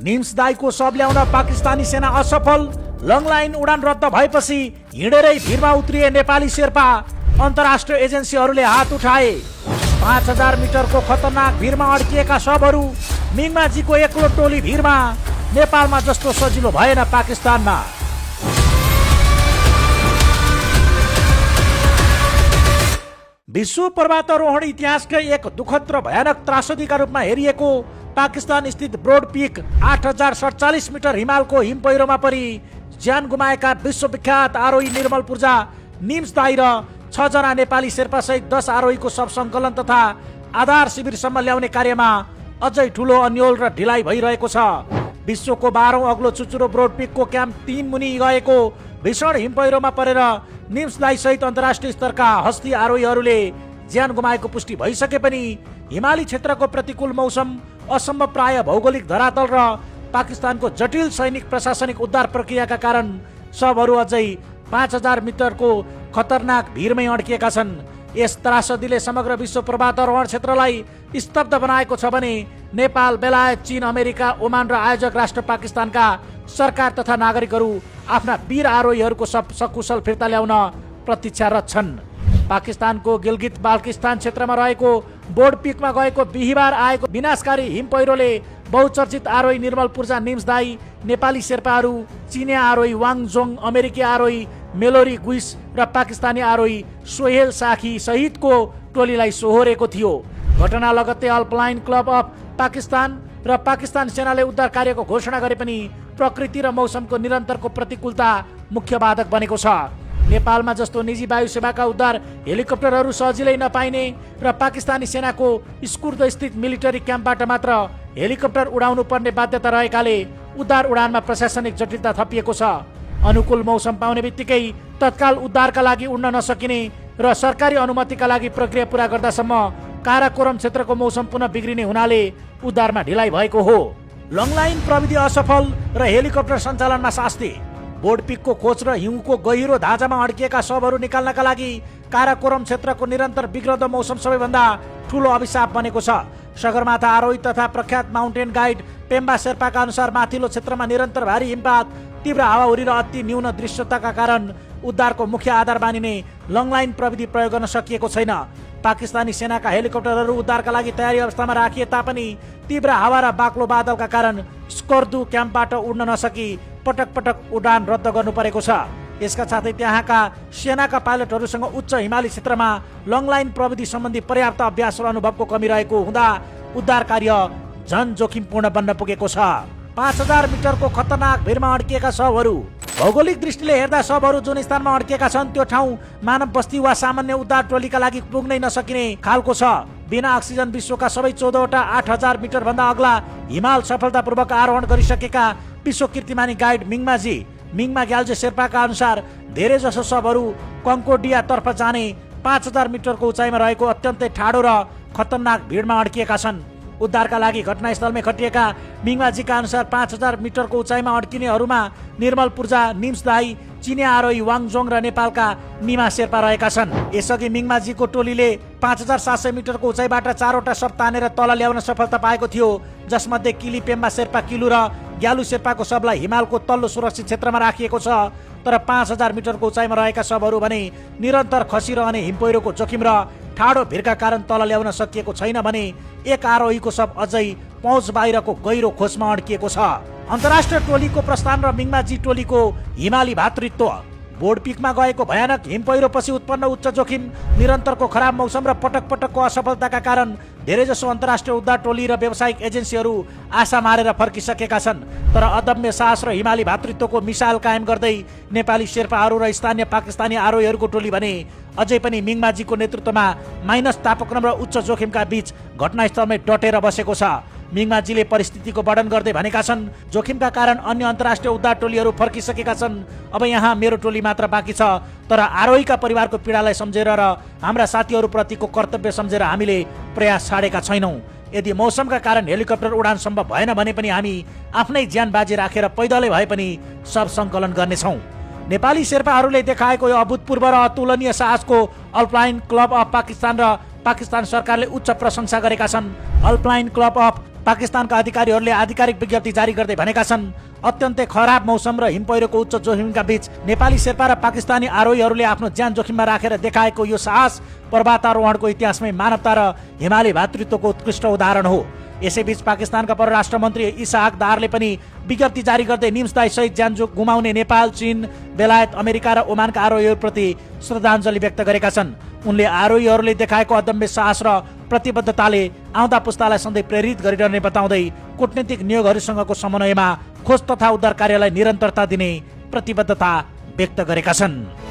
निम्स दाईको शव ल्याउन पाकिस्तानी सेना असफल। लङ लाइन उडान रद्द भएपछि हिँडेरै भिरमा उत्रिए नेपाली शेर्पा। अन्तर्राष्ट्रिय एजेन्सीहरूले हात उठाए। 5000 मिटरको खतरनाक भिरमा अड्किएका शवहरू। मिङमाजीको एक्लो टोली भिरमा। नेपालमा जस्तो सजिलो भएन पाकिस्तानमा। विश्व पर्वतारोहण इतिहासकै एक दुःखद र भयानक त्रासदीका रूपमा हेरिएको पाकिस्तान स्थित ब्रोड पिक 8047 मिटर हिमालको हिम पहिरोमा परि ज्यान गुमाएका विश्वविख्यात आरोही निर्मल पूर्जा, निम्स दाई र 6 जना नेपाली शेर्पा सहित 10 आरोहीको शव सङ्कलन तथा आधार शिविरसम्म ल्याउने कार्यमा अझै ठूलो अन्योल र ढिलाइ भइरहेको छ। विश्वको 12औं अग्लो चुचुरो ब्रोड पिकको क्याम्प 3 मुनि गएको भीषण हिम पहिरोमा परेर निम्स दाई सहित अन्तर्राष्ट्रिय स्तरका हस्ती आरोहीहरूले ज्यान गुमाएको पुष्टि भइसके पनि हिमाली क्षेत्रको प्रतिकूल मौसम, असम्भव प्राय भौगोलिक धरातल र पाकिस्तानको जटिल सैनिक प्रशासनिक उद्धार प्रक्रियाका कारण शवहरू अझै 5000 मिटरको खतरनाक भिरमै अड्किएका छन्। यस त्रासदीले समग्र विश्व पर्वतारोहण क्षेत्रलाई स्तब्ध बनाएको छ भने नेपाल, बेलायत, चीन, अमेरिका, ओमान र आयोजक राष्ट्र पाकिस्तानका सरकार तथा नागरिकहरू आफ्ना वीर आरोहीहरूको सकुशल फिर्ता ल्याउन प्रतीक्षारत छन्। पाकिस्तानको गिलगित बाल्टिस्तान क्षेत्रमा रहेको बोर्ड पिकमा गएको बिहिबार आएको विनाशकारी हिम पहिरोले बहुचर्चित आरोही निर्मल पूर्जा, निम्स दाई, नेपाली शेर्पाहरू, चिनिया आरोही वाङजोङ, अमेरिकी आरोही मेलोरी गुइस र पाकिस्तानी आरोही सोहेल साखी सहितको टोलीलाई सोहोरेको थियो। घटना लगत्तै अल्पाइन क्लब अफ पाकिस्तान र पाकिस्तान सेनाले उद्धार कार्यको घोषणा गरे पनि प्रकृति र मौसमको निरन्तरको प्रतिकूलता मुख्य बाधक बनेको छ। नेपालमा जस्तो निजी वायु सेवाका उद्धार हेलिकप्टरहरू सजिलै नपाइने र पाकिस्तानी सेनाको स्कुर्द स्थित मिलिटरी क्याम्पबाट मात्र हेलिकप्टर उडाउनु पर्ने बाध्यता रहेकाले उद्धार उडानमा प्रशासनिक जटिलता थपिएको छ। अनुकूल मौसम पाउने बित्तिकै तत्काल उद्धारका लागि उड्न नसकिने र सरकारी अनुमतिका लागि प्रक्रिया पूरा गर्दासम्म काराकोरम क्षेत्रको मौसम पुनः बिग्रिने हुनाले उद्धारमा ढिलाइ भएको हो। लङ लाइन प्रविधि असफल र हेलिकप्टर सञ्चालनमा शास्ति। बोर्ड पिकको खोज र हिउँको गहिरो धाजामा अड्किएका शवहरू निकाल्नका लागि काराकोरम क्षेत्रको निरन्तर बिग्रदो मौसम सबैभन्दा ठूलो अभिशाप बनेको छ। सगरमाथा आरोही तथा प्रख्यात माउन्टेन गाइड पेम्बा शेर्पाका अनुसार माथिल्लो क्षेत्रमा निरन्तर भारी हिमपात, तीव्र हावाहुरी र अति न्यून दृश्यताका कारण उद्धारको मुख्य आधार मानिने लङ लाइन प्रविधि प्रयोग गर्न सकिएको छैन। पाकिस्तानी सेनाका हेलिकप्टरहरू उद्धारका लागि तयारी अवस्थामा राखिए तापनि तीव्र हावा र बाक्लो बादलका कारण स्कर्दु क्याम्पबाट उड्न नसकी पटक पटक उडान रद्द गर्नु परेको छ। यसका साथै त्यहाँका सेनाका पाइलटहरूसँग उच्च हिमाली क्षेत्रमा लङ लाइन प्रविधि सम्बन्धी पर्याप्त अभ्यास र अनुभवको कमी रहेको हुँदा उद्धार कार्य झन जोखिमपूर्ण बन्न पुगेको छ। 5000 मिटरको खतरनाक भिरमा अड्किएका शवहरू। भौगोलिक दृष्टिले हेर्दा शवहरू जुन स्थानमा अड्किएका छन् त्यो ठाउँ मानव बस्ती वा सामान्य उद्धार टोलीका लागि पुग्नै नसकिने खालको छ। बिना अक्सिजन विश्वका सबै 14वटा 8000 मिटर भन्दा अग्ला हिमाल सफलतापूर्वक आरोहण गरिसकेका विश्व कीर्तिमानी गाइड मिङमा ग्याल्जे शेर्पाका अनुसार धेरै जसो शवहरू कङ्कोडिया तर्फ जाने 5000 मिटरको उचाइमा रहेको अत्यन्तै ठाडो र खतरनाक भिडमा अड्किएका छन्। उद्धारका लागि घटनास्थलमै खटिएका मिङमाजीका अनुसार 5000 मिटरको उचाइमा अड्किनेहरूमा निर्मल पूर्जा, निम्स दाई, चिनिया आरोही वाङजोङ र नेपालका निमा शेर्पा रहेका छन्। यसअघि मिङमाजीको टोलीले 5700 मिटरको उचाइबाट 4वटा शव तानेर तल ल्याउन सफलता पाएको थियो, जसमध्ये किली पेम्बा शेर्पा किलु र ग्यालु शेर्पाको शवलाई हिमालको तल्लो सुरक्षित क्षेत्रमा राखिएको छ। तर 5000 मिटरको उचाइमा रहेका शवहरू भने निरन्तर खसिरहने हिमपहिरोको जोखिम र ठाडो भिरका कारण तल ल्याउन सकिएको छैन भने एक आरोहीको शव अझै पहुँच बाहिरको गहिरो खोजमा अड्किएको छ। अन्तर्राष्ट्रिय टोलीको प्रस्थान र मिङमाजी टोलीको हिमाली भातृत्व। बोर्ड पिकमा गएको भयानक हिम पहिरोपछि उत्पन्न उच्च जोखिम, निरन्तरको खराब मौसम र पटक पटकको असफलताका कारण धेरैजसो अन्तर्राष्ट्रिय उद्धार टोली र व्यावसायिक एजेन्सीहरू आशा मारेर फर्किसकेका छन्। तर अदम्य साहस र हिमाली भातृत्वको मिसाल कायम गर्दै नेपाली शेर्पाहरू र स्थानीय पाकिस्तानी आरोहीहरूको टोली भने अझै पनि मिङमाजीको नेतृत्वमा माइनस तापक्रम र उच्च जोखिमका बीच घटनास्थलमै डटेर बसेको छ। मिङमाजीले परिस्थितिको वर्णन गर्दै भनेका छन्, जोखिमका कारण अन्य अन्तर्राष्ट्रिय उद्धार टोलीहरू फर्किसकेका छन्। अब यहाँ मेरो टोली मात्र बाँकी छ। तर आरोहीका परिवारको पीडालाई सम्झेर र हाम्रा साथीहरूप्रतिको कर्तव्य सम्झेर हामीले प्रयास छाडेका छैनौँ। यदि मौसमका कारण हेलिकप्टर उडान सम्भव भएन भने पनि हामी आफ्नै ज्यान बाजी राखेर पैदलै भए पनि सब सङ्कलन गर्नेछौँ। नेपाली शेर्पाहरूले देखाएको यो अभूतपूर्व र अतुलनीय साहसको अल्पाइन क्लब अफ पाकिस्तान र पाकिस्तान सरकारले उच्च प्रशंसा गरेका छन्। अल्पाइन क्लब अफ पाकिस्तानका अधिकारीहरूले आधिकारिक विज्ञप्ति जारी गर्दै भनेका छन् अत्यन्तै खराब मौसम र हिमपहिरोको उच्च जोखिमका बीच नेपाली शेर्पा र पाकिस्तानी आरोहीहरूले आफ्नो ज्यान जोखिममा राखेर देखाएको यो साहस पर्वतारोहणको इतिहासमै मानवता र हिमाली भातृत्वको उत्कृष्ट उदाहरण हो। यसैबीच पाकिस्तानका परराष्ट्र मन्त्री इसाहाक दारले पनि विज्ञप्ति जारी गर्दै निम्सदाई सहित ज्यान गुमाउने नेपाल, चीन, बेलायत, अमेरिका र ओमानका आरोहीहरूप्रति श्रद्धाञ्जली व्यक्त गरेका छन्। उनले आरोहीहरूले देखाएको अदम्य साहस र प्रतिबद्धताले आउँदा पुस्तालाई सधैँ प्रेरित गरिरहने बताउँदै कूटनीतिक नियोगहरूसँगको समन्वयमा खोज तथा उद्धार कार्यलाई निरन्तरता दिने प्रतिबद्धता व्यक्त गरेका छन्।